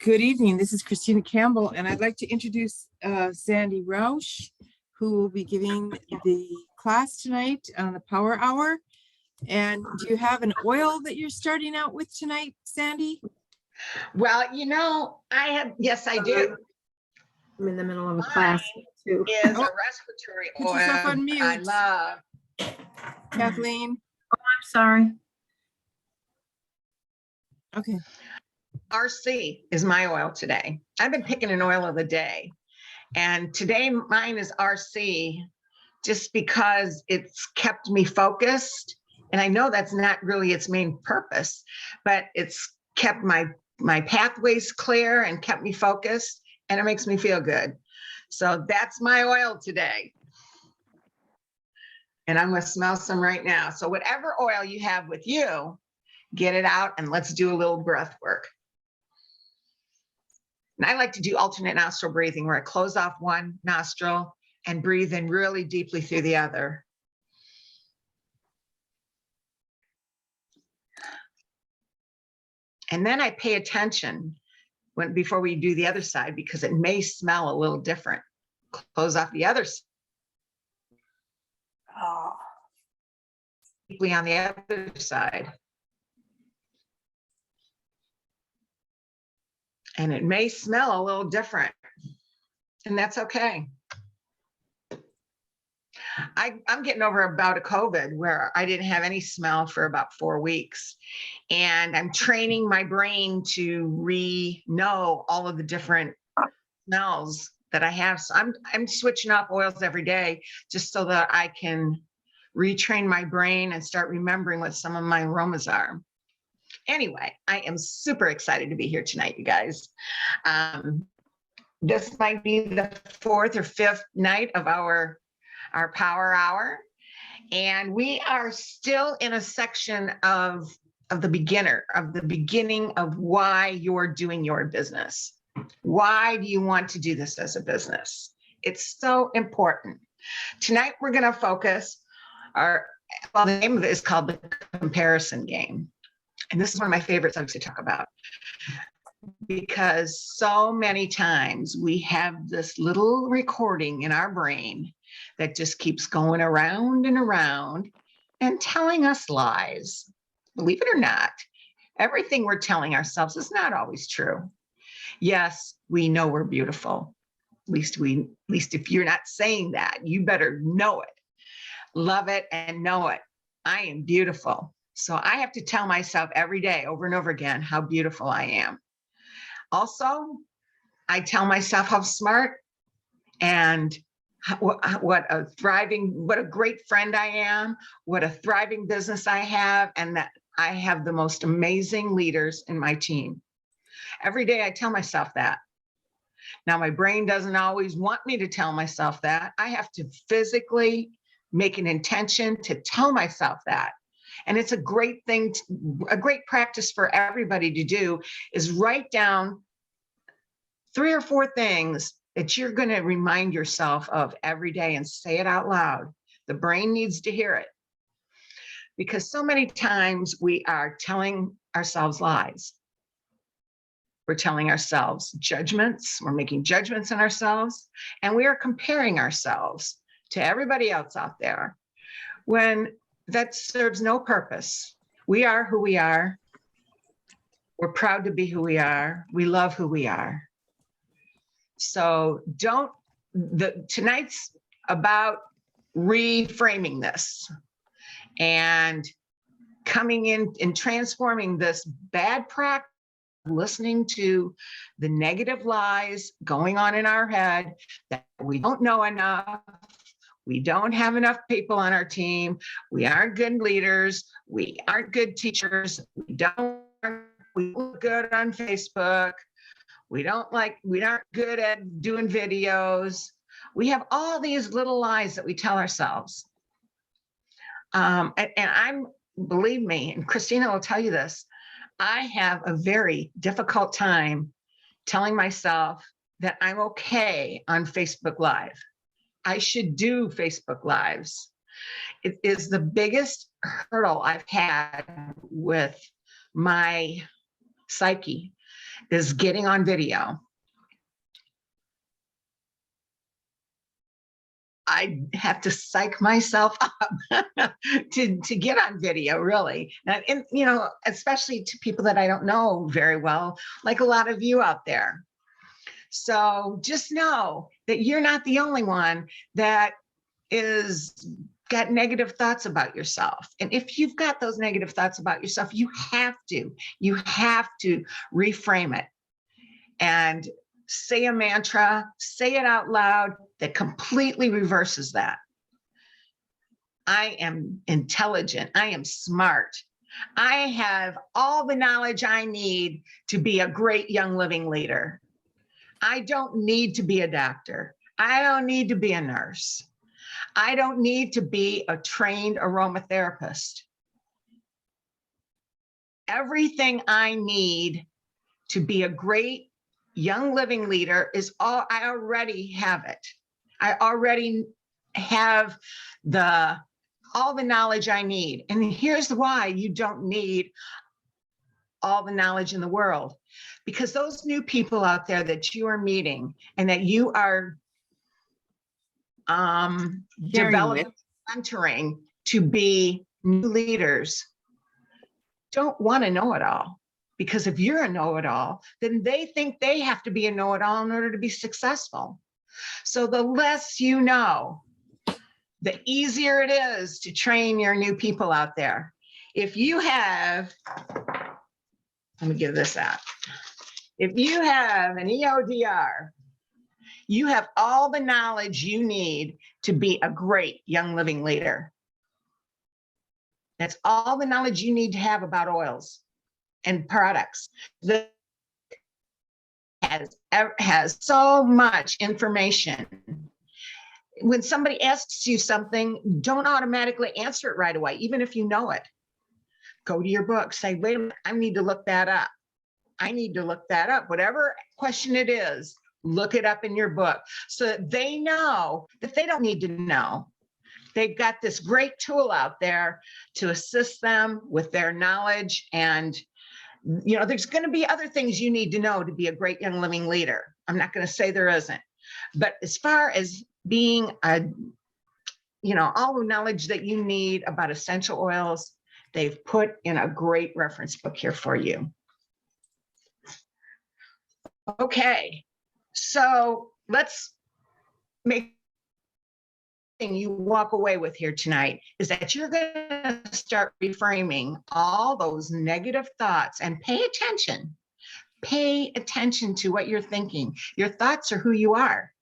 Good evening. This is Christina Campbell, and I'd like to introduce Sandy Rausch, who will be giving the class tonight on the Power Hour. And do you have an oil that you're starting out with tonight, Sandy? Well, yes, I do. I'm in the middle of a class too. Is a respiratory Put oil yourself on mute. I love. Kathleen? I'm sorry. Okay. RC is my oil today. I've been picking an oil of the day, and today mine is RC just because it's kept me focused. And I know that's not really its main purpose, but it's kept my pathways clear and kept me focused, and it makes me feel good. So that's my oil today. And I'm going to smell some right now. So whatever oil you have with you, get it out and let's do a little breath work. And I like to do alternate nostril breathing, where I close off one nostril and breathe in really deeply through the other. And then I pay attention before we do the other side, because it may smell a little different. Close off the other side. Deeply on the other side. And it may smell a little different, and that's okay. I'm getting over a bout of COVID where I didn't have any smell for about 4 weeks. And I'm training my brain to know all of the different smells that I have. So I'm switching off oils every day just so that I can retrain my brain and start remembering what some of my aromas are. Anyway, I am super excited to be here tonight, you guys. This might be the 4th or 5th night of our Power Hour. And we are still in a section of the beginning of why you're doing your business. Why do you want to do this as a business? It's so important. Tonight, we're going to focus the name of it is called the comparison game. And this is one of my favorite subjects to talk about, because so many times we have this little recording in our brain that just keeps going around and around and telling us lies. Believe it or not, everything we're telling ourselves is not always true. Yes, we know we're beautiful. At least if you're not saying that, you better know it. Love it and know it. I am beautiful. So I have to tell myself every day over and over again how beautiful I am. Also, I tell myself how smart and what a great friend I am, what a thriving business I have, and that I have the most amazing leaders in my team. Every day I tell myself that. Now, my brain doesn't always want me to tell myself that. I have to physically make an intention to tell myself that. And it's a great thing, a great practice for everybody to do, is write down 3 or 4 things that you're going to remind yourself of every day and say it out loud. The brain needs to hear it, because so many times we are telling ourselves lies. We're telling ourselves judgments. We're making judgments on ourselves, and we are comparing ourselves to everybody else out there, when that serves no purpose. We are who we are. We're proud to be who we are. We love who we are. So tonight's about reframing this and coming in and transforming this bad practice, listening to the negative lies going on in our head that we don't know enough. We don't have enough people on our team. We aren't good leaders. We aren't good teachers. We look good on Facebook. We aren't good at doing videos. We have all these little lies that we tell ourselves. Believe me, and Christina will tell you this, I have a very difficult time telling myself that I'm okay on Facebook Live. I should do Facebook Lives. It is the biggest hurdle I've had with my psyche, is getting on video. I have to psych myself up to get on video, really. And, you know, especially to people that I don't know very well, like a lot of you out there. So just know that you're not the only one that is got negative thoughts about yourself. And if you've got those negative thoughts about yourself, you have to reframe it and say a mantra, say it out loud that completely reverses that. I am intelligent. I am smart. I have all the knowledge I need to be a great young living leader. I don't need to be a doctor. I don't need to be a nurse. I don't need to be a trained aromatherapist. Everything I need to be a great young living leader is all, I already have it. I already have all the knowledge I need. And here's why you don't need all the knowledge in the world. Because those new people out there that you are meeting and that you are developing, mentoring to be new leaders don't want to know it all. Because if you're a know-it-all, then they think they have to be a know-it-all in order to be successful. So the less you know, the easier it is to train your new people out there. If you have, let me give this out. If you have an EODR, you have all the knowledge you need to be a great young living leader. That's all the knowledge you need to have about oils and products. That has so much information. When somebody asks you something, don't automatically answer it right away, even if you know it. Go to your book, say, wait a minute, I need to look that up. I need to look that up. Whatever question it is, look it up in your book so that they know that they don't need to know. They've got this great tool out there to assist them with their knowledge. And, you know, there's going to be other things you need to know to be a great young living leader. I'm not going to say there isn't. But as far as being all the knowledge that you need about essential oils, they've put in a great reference book here for you. Okay, so let's make you walk away with here tonight is that you're going to start reframing all those negative thoughts and pay attention to what you're thinking. Your thoughts are who you are.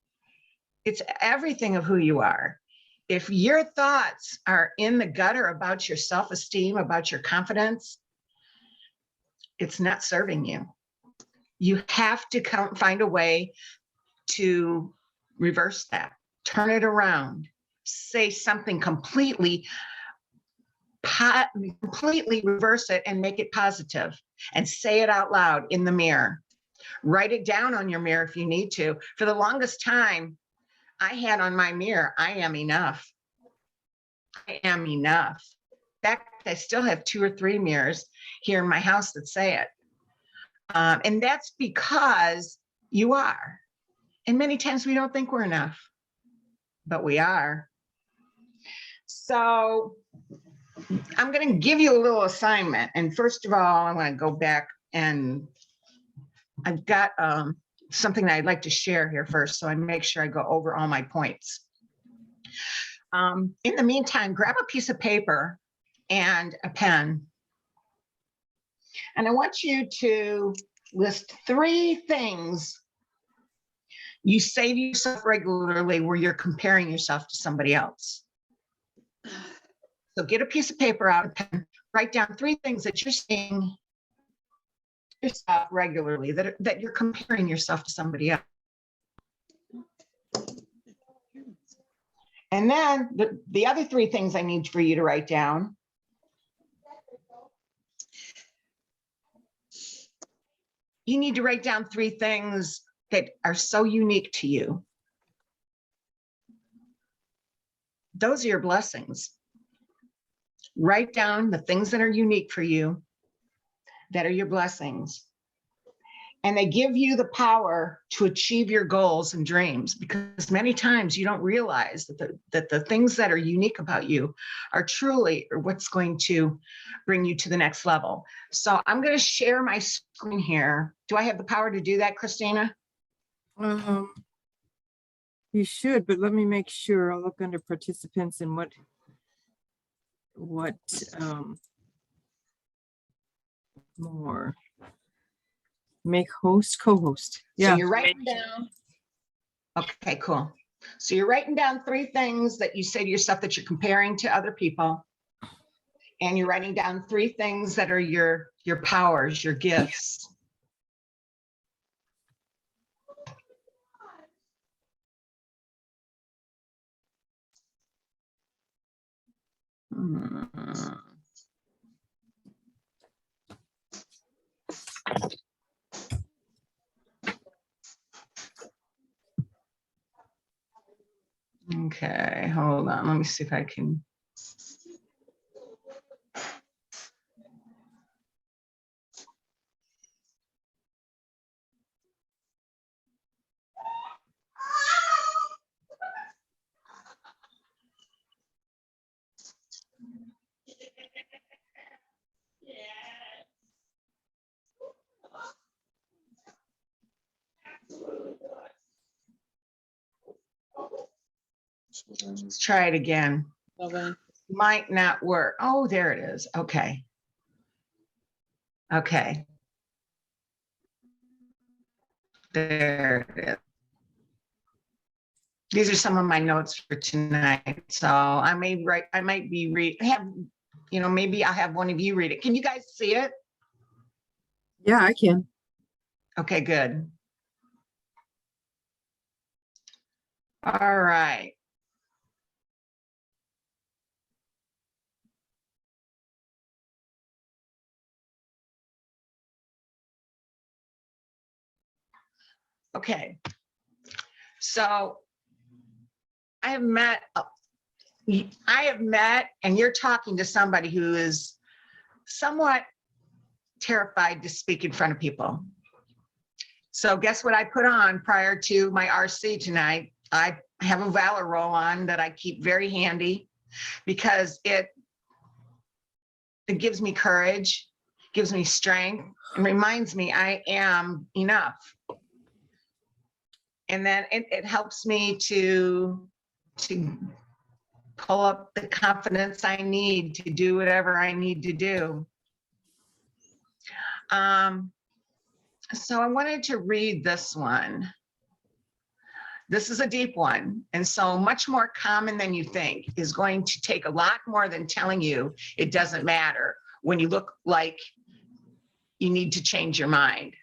It's everything of who you are. If your thoughts are in the gutter about your self-esteem, about your confidence, it's not serving you. You have to find a way to reverse that, turn it around, say something completely reverse it and make it positive, and say it out loud in the mirror. Write it down on your mirror if you need to. For the longest time, I had on my mirror, I am enough. I am enough. In fact, I still have 2 or 3 mirrors here in my house that say it. And that's because you are. And many times we don't think we're enough, but we are. So I'm going to give you a little assignment. And first of all, I want to go back and I've got something that I'd like to share here first. So I make sure I go over all my points. In the meantime, grab a piece of paper and a pen. And I want you to list 3 things you say to yourself regularly where you're comparing yourself to somebody else. So get a piece of paper out, a pen, write down 3 things that you're saying to yourself regularly that you're comparing yourself to somebody else. And then the other 3 things I need for you to write down. You need to write down 3 things that are so unique to you. Those are your blessings. Write down the things that are unique for you, that are your blessings. And they give you the power to achieve your goals and dreams, because many times you don't realize that the things that are unique about you are truly what's going to bring you to the next level. So I'm going to share my screen here. Do I have the power to do that, Christina? You should, but let me make sure. I'll look under participants and what more. Make host, co-host. So Yeah. you're writing down. Okay, cool. So you're writing down 3 things that you say to yourself that you're comparing to other people. And you're writing down 3 things that are your powers, your gifts. Okay, hold on. Let me see if I can. Let's try it again. Might not work. Oh, there it is. Okay. Okay. There it is. These are some of my notes for tonight. So I might be maybe I'll have one of you read it. Can you guys see it? Yeah, I can. Okay, good. All right. Okay. So I have met, and you're talking to somebody who is somewhat terrified to speak in front of people. So guess what I put on prior to my RC tonight? I have a Valor roll on that I keep very handy because it gives me courage, gives me strength, and reminds me I am enough. And then it helps me to pull up the confidence I need to do whatever I need to do. So I wanted to read this one. This is a deep one, and so much more common than you think, is going to take a lot more than telling you it doesn't matter when you look like you need to change your mind.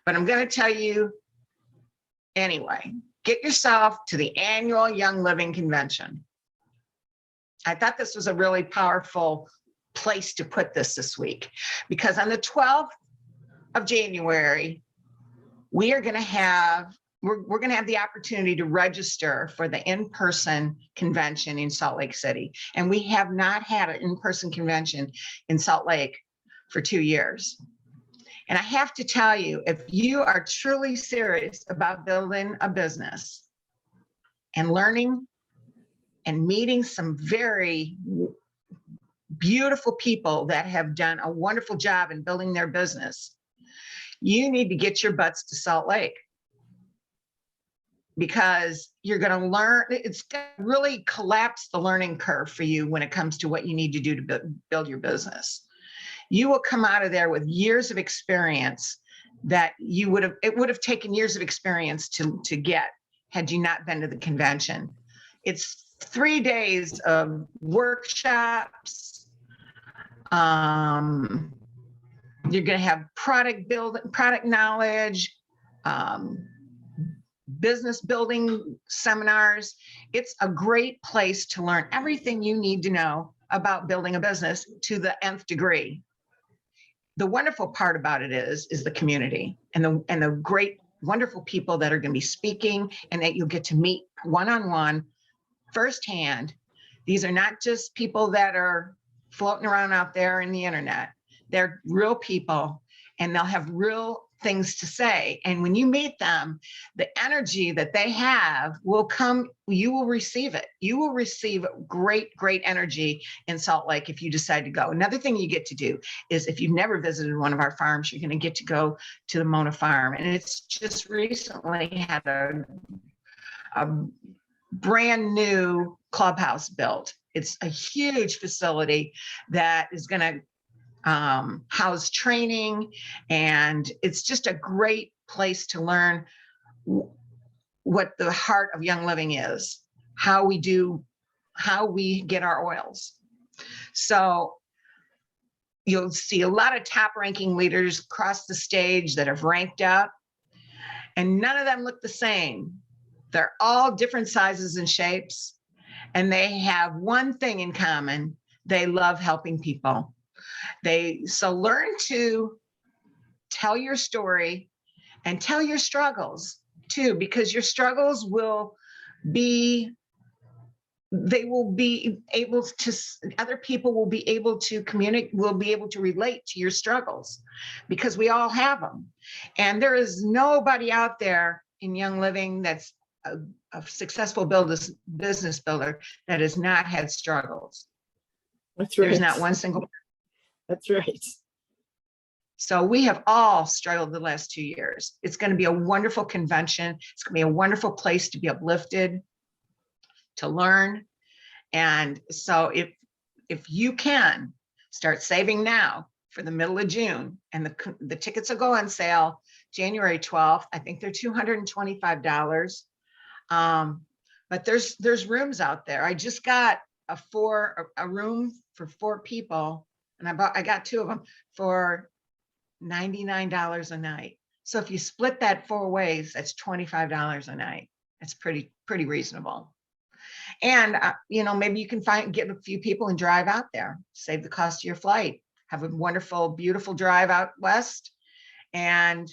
But I'm going to tell you anyway. Get yourself to the annual Young Living Convention. I thought this was a really powerful place to put this week, because on the 12th of January, we're going to have the opportunity to register for the in-person convention in Salt Lake City. And we have not had an in-person convention in Salt Lake for 2 years. And I have to tell you, if you are truly serious about building a business and learning and meeting some very beautiful people that have done a wonderful job in building their business, you need to get your butts to Salt Lake, because you're going to learn. It's going to really collapse the learning curve for you when it comes to what you need to do to build your business. You will come out of there with years of experience that it would have taken years of experience to get had you not been to the convention. It's 3 days of workshops. You're going to have product knowledge, business building seminars. It's a great place to learn everything you need to know about building a business to the nth degree. The wonderful part about it is the community and the great, wonderful people that are going to be speaking, and that you'll get to meet one-on-one firsthand. These are not just people that are floating around out there in the internet. They're real people, and they'll have real things to say. And when you meet them, the energy that they have will come, you will receive it. You will receive great, great energy in Salt Lake if you decide to go. Another thing you get to do is, if you've never visited one of our farms, you're going to get to go to the Mona Farm. And it's just recently had a brand new clubhouse built. It's a huge facility that is going to house training, and it's just a great place to learn what the heart of Young Living is, how we get our oils. So you'll see a lot of top ranking leaders across the stage that have ranked up, and none of them look the same. They're all different sizes and shapes, and they have one thing in common: they love helping people. So learn to tell your story and tell your struggles too, because your struggles will be able to, other people will be able to communicate, will be able to relate to your struggles, because we all have them. And there is nobody out there in Young Living that's a successful business builder that has not had struggles. That's right. There's not one single. That's right. So we have all struggled the last 2 years. It's going to be a wonderful convention. It's going to be a wonderful place to be uplifted, to learn. And so if you can start saving now for the middle of June, and the tickets will go on sale January 12th. I think they're $225. But there's rooms out there. I just got a room for 4 people. And I got 2 of them for $99 a night. So if you split that 4 ways, that's $25 a night. That's pretty reasonable. And maybe you can get a few people and drive out there, save the cost of your flight, have a wonderful, beautiful drive out west, and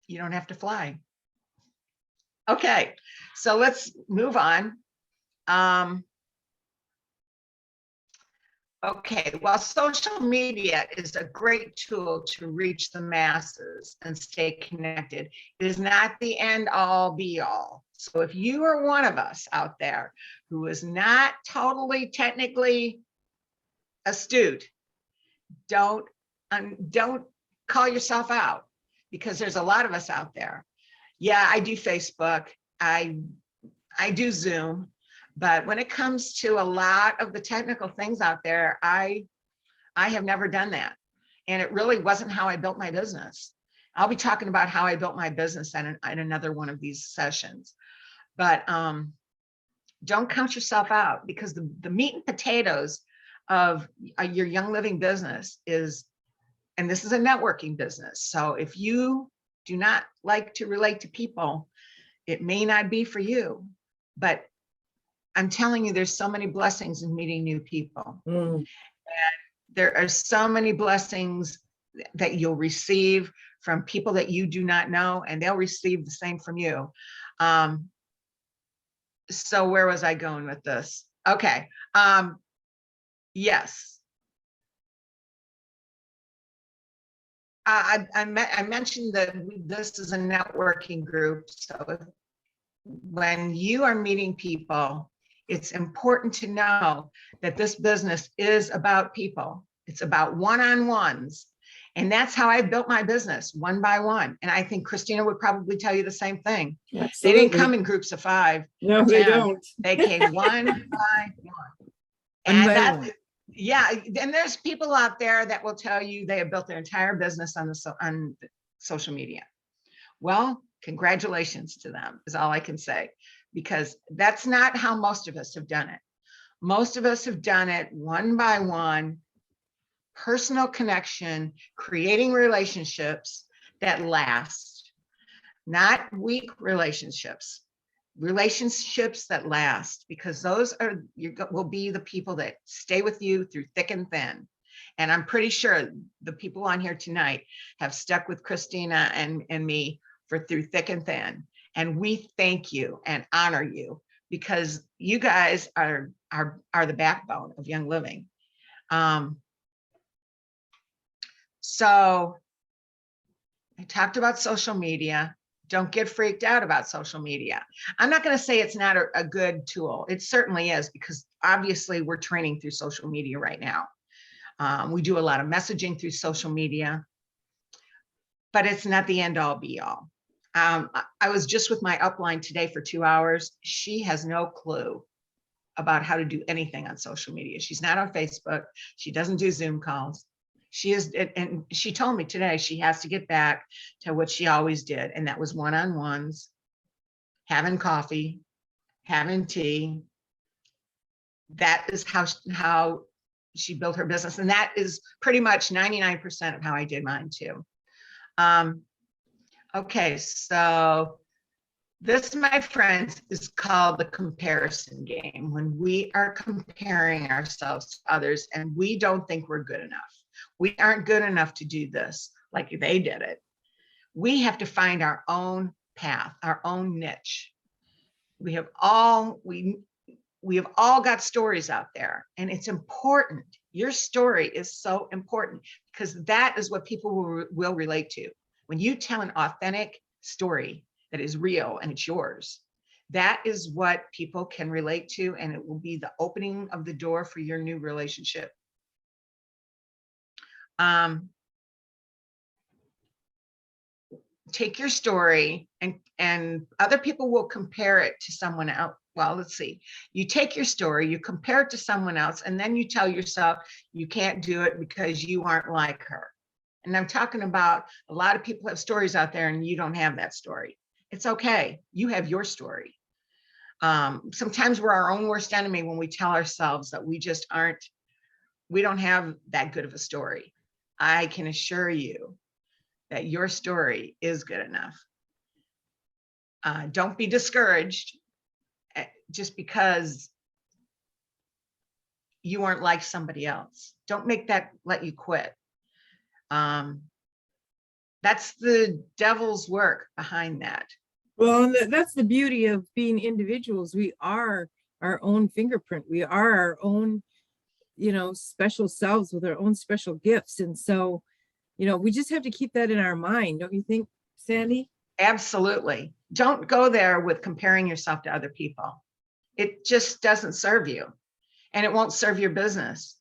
you don't have to fly. Okay, so let's move on. Okay, well, social media is a great tool to reach the masses and stay connected. It is not the end all be all. So if you are one of us out there who is not totally technically astute, don't call yourself out, because there's a lot of us out there. Yeah, I do Facebook, I do Zoom. But when it comes to a lot of the technical things out there, I have never done that. And it really wasn't how I built my business. I'll be talking about how I built my business in another one of these sessions. But don't count yourself out, because the meat and potatoes of your Young Living business is, and this is a networking business. So if you do not like to relate to people, it may not be for you. But I'm telling you, there's so many blessings in meeting new people. And there are so many blessings that you'll receive from people that you do not know, and they'll receive the same from you. So where was I going with this? Okay. Yes. I mentioned that this is a networking group. So when you are meeting people, it's important to know that this business is about people. It's about one-on-ones. And that's how I built my business, one by one. And I think Christina would probably tell you the same thing. Absolutely. They didn't come in groups of 5. No, or they 10. don't. They came one by one. And that's, yeah. And there's people out there that will tell you they have built their entire business on social media. Well, congratulations to them is all I can say, because that's not how most of us have done it. Most of us have done it one by one, personal connection, creating relationships that last, not weak relationships, relationships that last, because those will be the people that stay with you through thick and thin. And I'm pretty sure the people on here tonight have stuck with Christina and me through thick and thin. And we thank you and honor you, because you guys are the backbone of Young Living. So I talked about social media. Don't get freaked out about social media. I'm not going to say it's not a good tool. It certainly is, because obviously we're training through social media right now. We do a lot of messaging through social media, but it's not the end all be all. I was just with my upline today for 2 hours. She has no clue about how to do anything on social media. She's not on Facebook. She doesn't do Zoom calls. She is, and she told me today she has to get back to what she always did, and that was one-on-ones, having coffee, having tea. That is how she built her business, and that is pretty much 99% of how I did mine too. Okay, so this, my friends, is called the comparison game. When we are comparing ourselves to others and we don't think we're good enough, we aren't good enough to do this like they did it. We have to find our own path, our own niche. We have all got stories out there, and it's important. Your story is so important, because that is what people will relate to. When you tell an authentic story that is real and it's yours, that is what people can relate to, and it will be the opening of the door for your new relationship. Take your story, and other people will compare it to someone else. Well, let's see. You take your story, you compare it to someone else, and then you tell yourself you can't do it because you aren't like her. And I'm talking about a lot of people have stories out there and you don't have that story. It's okay. You have your story. Sometimes we're our own worst enemy when we tell ourselves that we don't have that good of a story. I can assure you that your story is good enough. Don't be discouraged just because you aren't like somebody else. Don't make that let you quit. That's the devil's work behind that. Well, and that's the beauty of being individuals. We are our own fingerprint. We are our own, special selves with our own special gifts. And so, we just have to keep that in our mind. Don't you think, Sandy? Absolutely. Don't go there with comparing yourself to other people. It just doesn't serve you, and it won't serve your business.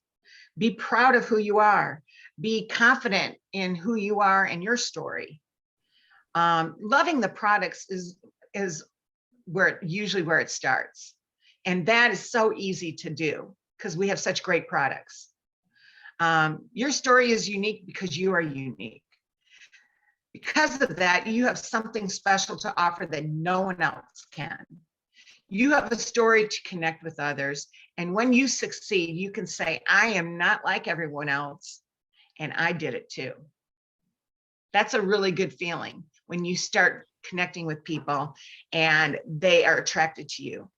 Be proud of who you are. Be confident in who you are and your story. Loving the products is usually where it starts. And that is so easy to do because we have such great products. Your story is unique because you are unique. Because of that, you have something special to offer that no one else can. You have a story to connect with others. And when you succeed, you can say, I am not like everyone else, and I did it too. That's a really good feeling when you start connecting with people and they are attracted to you.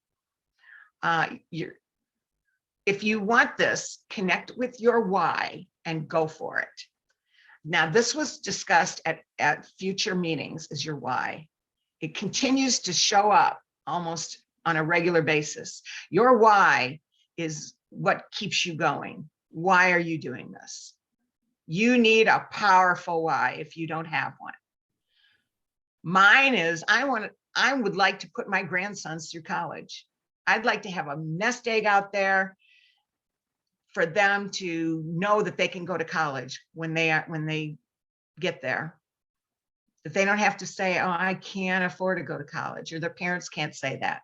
If you want this, connect with your why and go for it. Now, this was discussed at future meetings, is your why. It continues to show up almost on a regular basis. Your why is what keeps you going. Why are you doing this? You need a powerful why if you don't have one. Mine is, I would like to put my grandsons through college. I'd like to have a nest egg out there for them to know that they can go to college when they get there. That they don't have to say, oh, I can't afford to go to college, or their parents can't say that.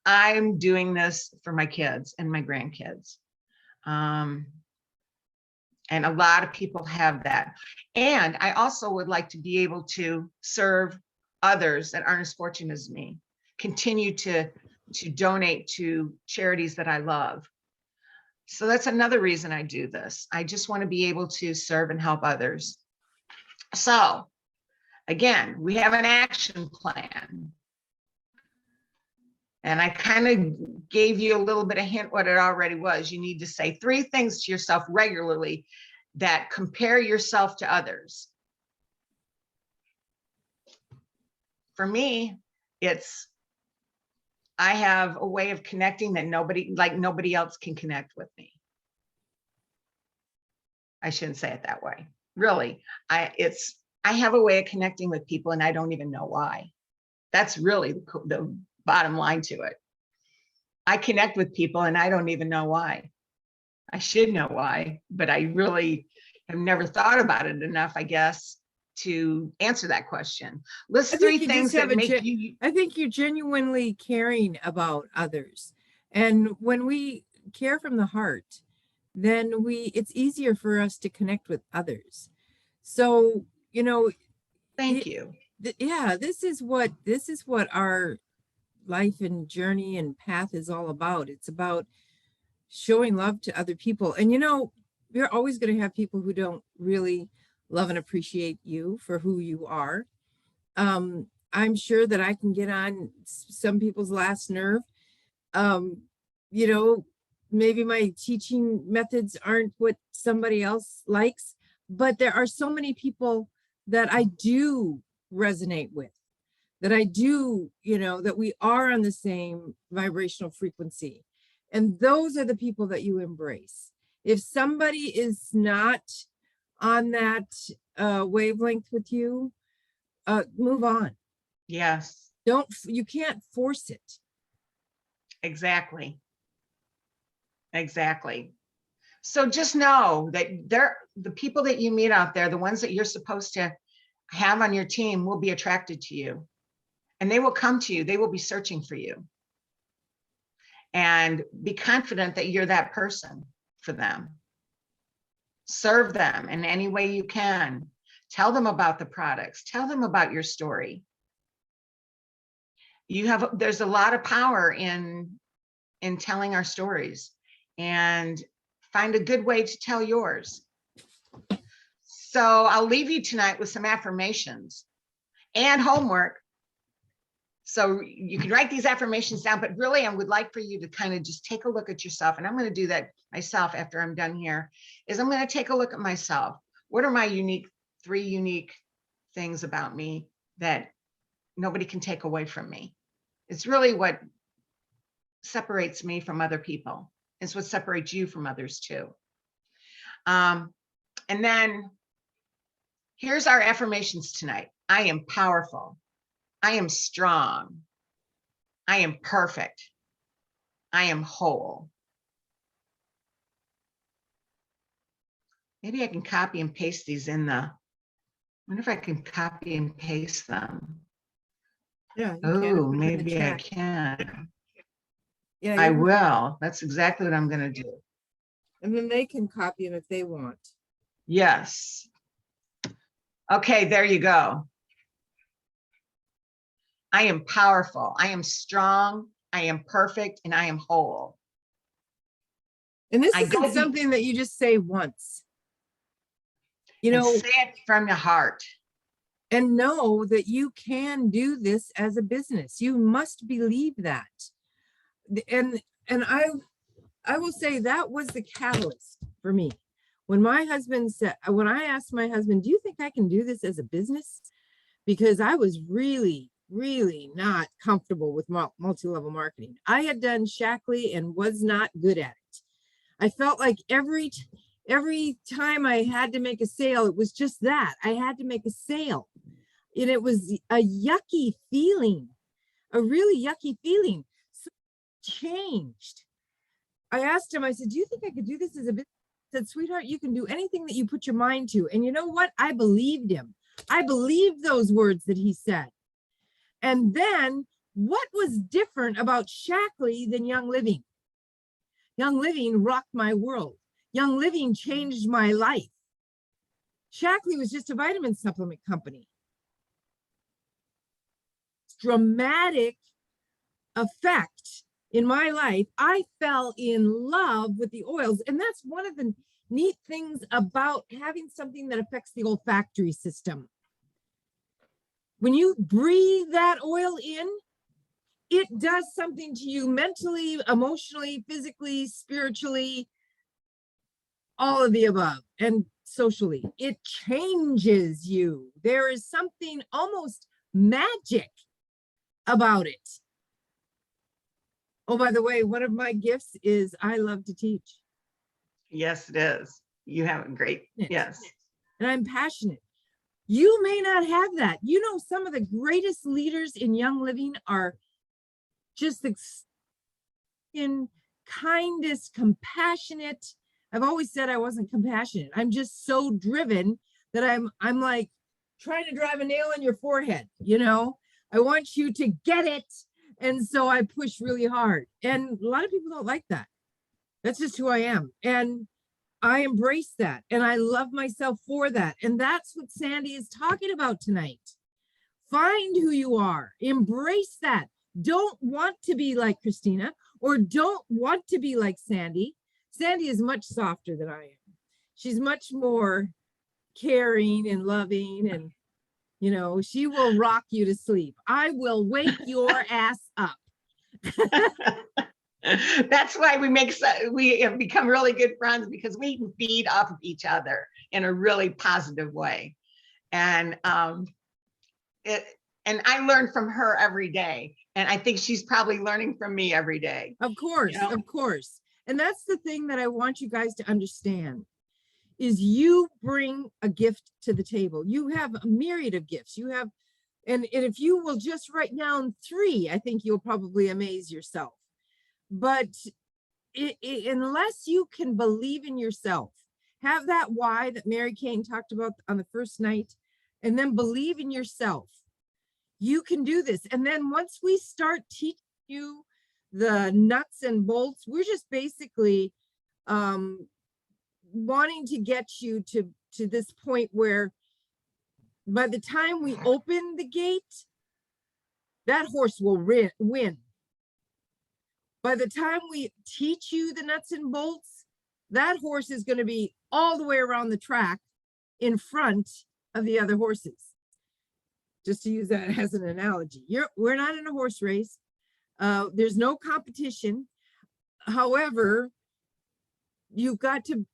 I'm doing this for my kids and my grandkids. And a lot of people have that. And I also would like to be able to serve others that aren't as fortunate as me, continue to donate to charities that I love. So that's another reason I do this. I just want to be able to serve and help others. So again, we have an action plan. And I kind of gave you a little bit of hint what it already was. You need to say 3 things to yourself regularly that compare yourself to others. For me, it's I have a way of connecting that nobody else can connect with me. I shouldn't say it that way. Really, I have a way of connecting with people and I don't even know why. That's really the bottom line to it. I connect with people and I don't even know why. I should know why, but I really have never thought about it enough, I guess, to answer that question. List I three think you things just have that a make you. I think you're genuinely caring about others. And when we care from the heart, then it's easier for us to connect with others. So, you know, Thank you. yeah, this is what our life and journey and path is all about. It's about showing love to other people. And you're always going to have people who don't really love and appreciate you for who you are. I'm sure that I can get on some people's last nerve. Um, you know, maybe my teaching methods aren't what somebody else likes, but there are so many people that I do resonate with, that I do, that we are on the same vibrational frequency. And those are the people that you embrace. If somebody is not on that wavelength with you, move on. Yes, You can't force it. exactly. Exactly. So just know that the people that you meet out there, the ones that you're supposed to have on your team, will be attracted to you and they will come to you. They will be searching for you. And be confident that you're that person for them. Serve them in any way you can. Tell them about the products. Tell them about your story. There's a lot of power in telling our stories, and find a good way to tell yours. So I'll leave you tonight with some affirmations and homework. So you can write these affirmations down, but really I would like for you to kind of just take a look at yourself. And I'm going to do that myself after I'm done here, is I'm going to take a look at myself. What are my three unique things about me that nobody can take away from me? It's really what separates me from other people. It's what separates you from others too. And then here's our affirmations tonight. I am powerful. I am strong. I am perfect. I am whole. Maybe I can copy and paste these I wonder if I can copy and paste them. Yeah, you can. Oh, Put 'em in the maybe I chat. can. Yeah, I you can, will. That's exactly what I'm going to do. and then they can copy them if they want. Yes. Okay, there you go. I am powerful. I am strong. I am perfect, and I am whole. And this I go isn't something that you just say once. You and know, say it from the heart. and know that you can do this as a business. You must believe that. And I will say that was the catalyst for me. When I asked my husband, do you think I can do this as a business? Because I was really, really not comfortable with multi-level marketing. I had done Shackley and was not good at it. I felt like every time I had to make a sale, it was just that I had to make a sale. And it was a yucky feeling, a really yucky feeling. So it changed. I asked him, I said, do you think I could do this as a business? He said, sweetheart, you can do anything that you put your mind to. And you know what? I believed him. I believed those words that he said. And then what was different about Shackley than Young Living? Young Living rocked my world. Young Living changed my life. Shackley was just a vitamin supplement company. Dramatic effect in my life. I fell in love with the oils. And that's one of the neat things about having something that affects the olfactory system. When you breathe that oil in, it does something to you mentally, emotionally, physically, spiritually, all of the above, and socially. It changes you. There is something almost magic about it. Oh, by the way, one of my gifts is I love to teach. Yes, it is. You have a great, yes. And I'm passionate. You may not have that. You know, some of the greatest leaders in Young Living are just in kindest, compassionate. I've always said I wasn't compassionate. I'm just so driven that I'm like trying to drive a nail in your forehead, you know? I want you to get it. And so I push really hard. And a lot of people don't like that. That's just who I am. And I embrace that. And I love myself for that. And that's what Sandy is talking about tonight. Find who you are. Embrace that. Don't want to be like Christina or don't want to be like Sandy. Sandy is much softer than I am. She's much more caring and loving, and you know, she will rock you to sleep. I will wake your ass up. That's why we have become really good friends, because we can feed off of each other in a really positive way. And I learn from her every day. And I think she's probably learning from me every day. Of course, You know? of course. And that's the thing that I want you guys to understand is you bring a gift to the table. You have a myriad of gifts. You have, and if you will just write down 3, I think you'll probably amaze yourself. But unless you can believe in yourself, have that why that Mary Kane talked about on the first night, and then believe in yourself, you can do this. And then once we start teaching you the nuts and bolts, we're just basically wanting to get you to this point where by the time we open the gate, that horse will win. By the time we teach you the nuts and bolts, that horse is going to be all the way around the track in front of the other horses. Just to use that as an analogy. We're not in a horse race. There's no competition. However, you've got to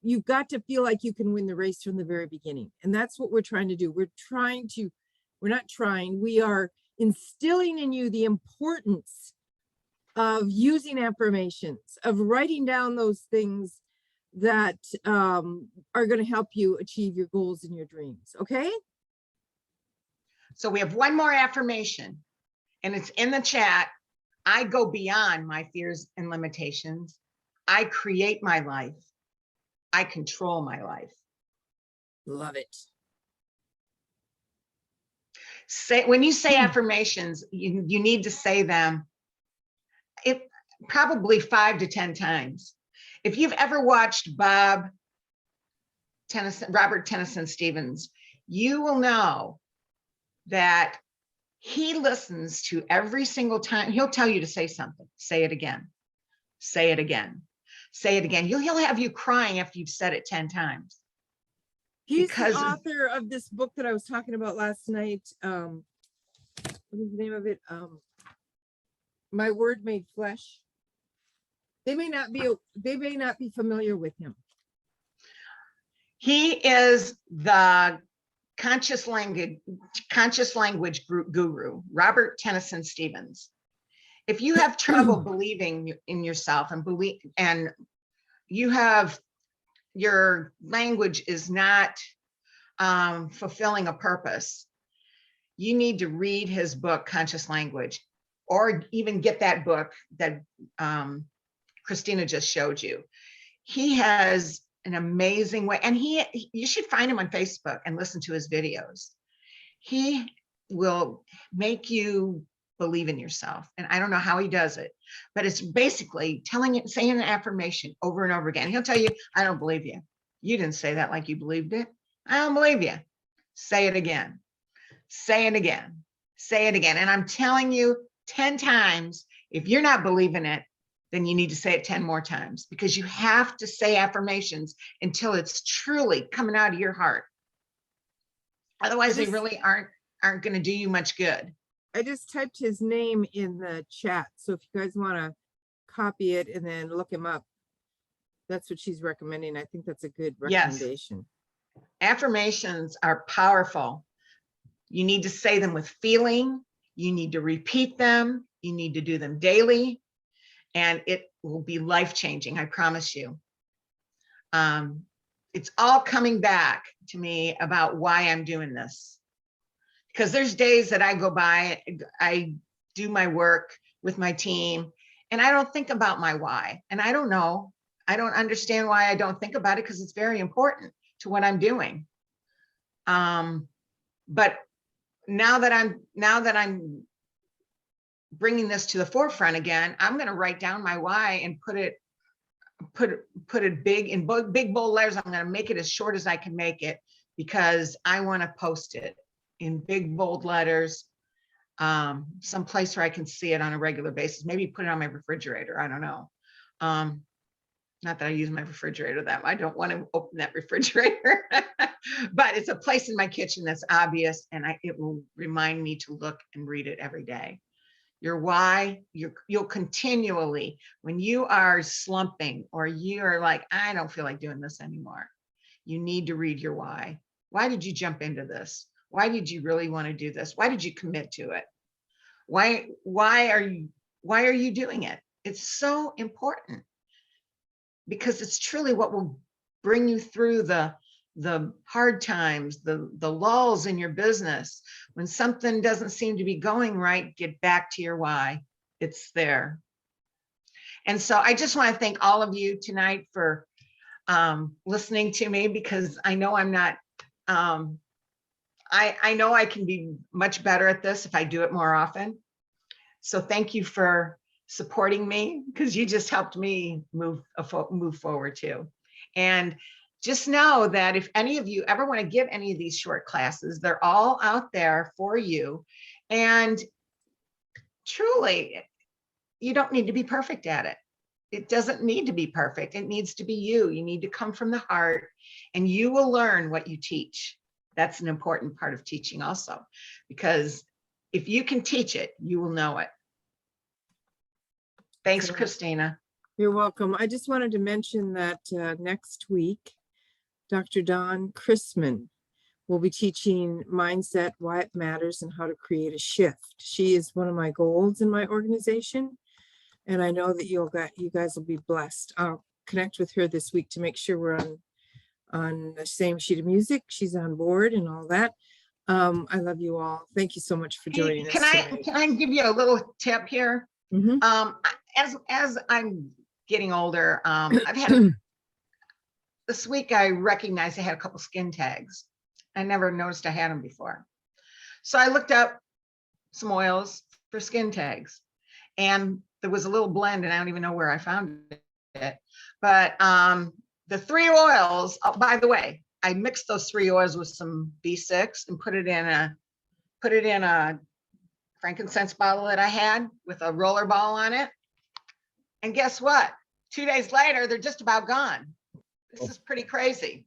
feel like you can win the race from the very beginning. And that's what we're trying to do. We are instilling in you the importance of using affirmations, of writing down those things that are going to help you achieve your goals and your dreams. Okay? So we have one more affirmation, and it's in the chat. I go beyond my fears and limitations. I create my life. I control my life. Love it. When you say affirmations, you need to say them probably 5 to 10 times. If you've ever watched Robert Tennyson Stevens, you will know that he listens to every single time. He'll tell you to say something. Say it again. Say it again. Say it again. He'll have you crying after you've said it 10 times. He's the author of this book that I was talking about last night. What is the name of it? My Word Made Flesh. They may not be familiar with him. He is the conscious language guru, Robert Tennyson Stevens. If you have trouble believing in yourself and your language is not fulfilling a purpose, you need to read his book, Conscious Language, or even get that book that Christina just showed you. He has an amazing way, and you should find him on Facebook and listen to his videos. He will make you believe in yourself. And I don't know how he does it, but it's basically saying an affirmation over and over again. He'll tell you, I don't believe you. You didn't say that like you believed it. I don't believe you. Say it again. Say it again. Say it again. And I'm telling you 10 times, if you're not believing it, then you need to say it 10 more times, because you have to say affirmations until it's truly coming out of your heart. Otherwise, they really aren't going to do you much good. I just typed his name in the chat. So if you guys want to copy it and then look him up, that's what she's recommending. I think that's a good recommendation. Yes. Affirmations are powerful. You need to say them with feeling. You need to repeat them. You need to do them daily. And it will be life-changing, I promise you. It's all coming back to me about why I'm doing this. Because there's days that I go by, I do my work with my team, and I don't think about my why. And I don't know. I don't understand why I don't think about it, because it's very important to what I'm doing. But now that I'm bringing this to the forefront again, I'm going to write down my why and put it big in big bold letters. I'm going to make it as short as I can make it, because I want to post it in big bold letters, someplace where I can see it on a regular basis. Maybe put it on my refrigerator. I don't know. Not that I use my refrigerator that much. I don't want to open that refrigerator, but it's a place in my kitchen that's obvious, and it will remind me to look and read it every day. Your why, you'll continually, when you are slumping or you're like, I don't feel like doing this anymore, you need to read your why. Why did you jump into this? Why did you really want to do this? Why did you commit to it? Why are you doing it? It's so important, because it's truly what will bring you through the hard times, the lulls in your business. When something doesn't seem to be going right, get back to your why. It's there. And so I just want to thank all of you tonight for listening to me, because I know I'm not, I know I can be much better at this if I do it more often. So thank you for supporting me, because you just helped me move forward too. And just know that if any of you ever want to give any of these short classes, they're all out there for you. And truly, you don't need to be perfect at it. It doesn't need to be perfect. It needs to be you. You need to come from the heart, and you will learn what you teach. That's an important part of teaching also, because if you can teach it, you will know it. Thanks, Christina. You're welcome. I just wanted to mention that next week, Dr. Dawn Chrisman will be teaching mindset, why it matters, and how to create a shift. She is one of my goals in my organization, and I know that you guys will be blessed. I'll connect with her this week to make sure we're on the same sheet of music. She's on board and all that. I love you all. Thank you so much for joining us tonight. Can I give you a little tip here? Mhm. As I'm getting older, I've had this week, I recognized I had a couple skin tags. I never noticed I had them before. So I looked up some oils for skin tags, and there was a little blend, and I don't even know where I found it. But the 3 oils, oh, by the way, I mixed those 3 oils with some B6 and put it in a frankincense bottle that I had with a roller ball on it. And guess what? 2 days later, they're just about gone. This is pretty crazy.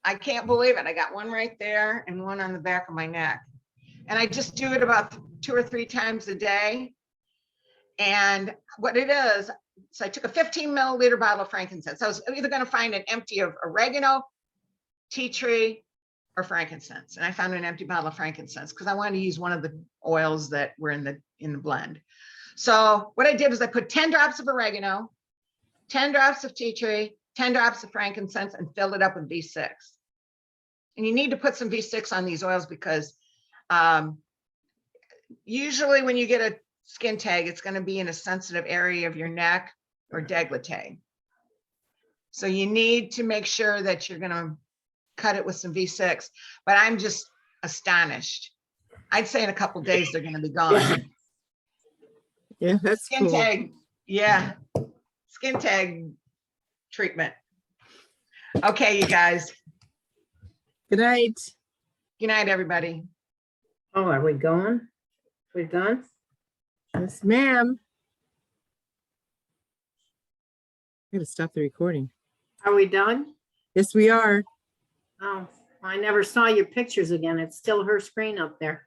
I can't believe it. I got one right there and one on the back of my neck. And I just do it about 2 or 3 times a day. And what it is, so I took a 15 milliliter bottle of frankincense. I was either going to find an empty of oregano, tea tree, or frankincense. And I found an empty bottle of frankincense because I wanted to use one of the oils that were in the blend. So what I did was I put 10 drops of oregano, 10 drops of tea tree, 10 drops of frankincense, and filled it up with V6. And you need to put some V6 on these oils because usually when you get a skin tag, it's going to be in a sensitive area of your neck or décolleté. So you need to make sure that you're going to cut it with some V6. But I'm just astonished. I'd say in a couple of days they're going to be gone. Yeah, that's Skin cool. tag, yeah, skin tag treatment. Okay, you guys. Good night. Good night, everybody. Oh, are we going? We're done? Yes, ma'am. I gotta stop the recording. Are we done? Yes, we are. Oh, I never saw your pictures again. It's still her screen up there.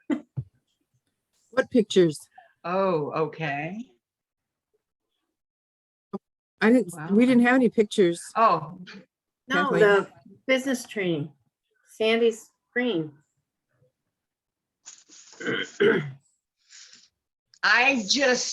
What pictures? Oh, okay. Wow. We didn't have any pictures. Oh, No, Kathleen. the business training. Sandy's screen. I just